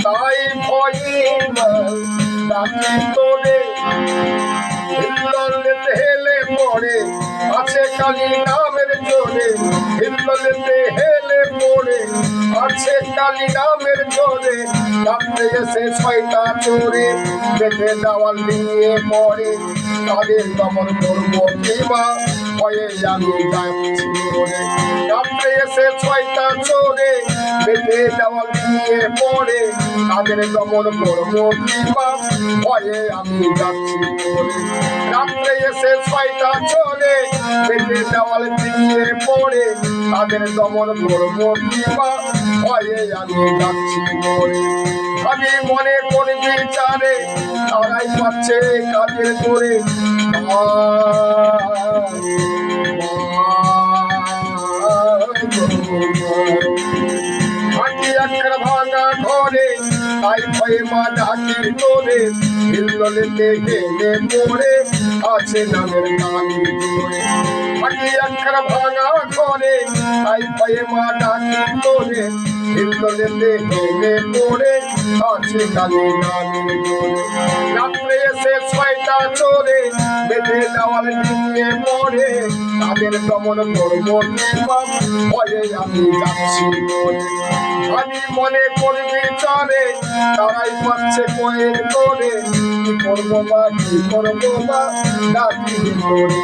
তাই ভয়ে ডাকি তোরে হিল্লোলেতে হেলে পড়ে আছে কালী নামের জোরে হিল্লোলেতে হেলে পড়ে আছে কালী নামের জোরে রাত্রে এসে ছয়টা চোরে বেঁধে দেওয়াল দিয়ে পড়ে তাদের দমন করবো কিবা ভয়ে আমি যাচ্ছি ওরে রাত্রে এসে ছয়টা চোরে বেঁধে দেওয়াল দিয়ে পড়ে তাদের দমন করবো কিবা ভয়ে আমি যাচ্ছি ওরে রাত্রে এসে ছয়টা চোরে বেঁধে দেওয়াল দিয়ে পড়ে তাদের দমন করবো কিবা ভয়ে আমি যাচ্ছি ওরে আমি মনে করি বিচারে তারাই পাচ্ছে কাজের করে ভাঙা ঘরে তাই ভয়ে মা ডাকি তোরে হিল্লোলেতে হেলে পড়ে আছে নামের কালী জোরে মাটি একখানা ভাঙা ঘরে তাই ভয়ে মা ডাকি তোরে হিল্লোলেতে হেলে পড়ে আছে কালী নামের জোরে রাত্রে এসে ছয়টা চোরে বেঁধে দেওয়াল দিয়ে পড়ে তাদের দমন করবো ভয়ে আমি যাচ্ছি আমি মনে করবি চরে তারাই পাচ্ছে কয়ের করে কি করবো বা ডাকি করে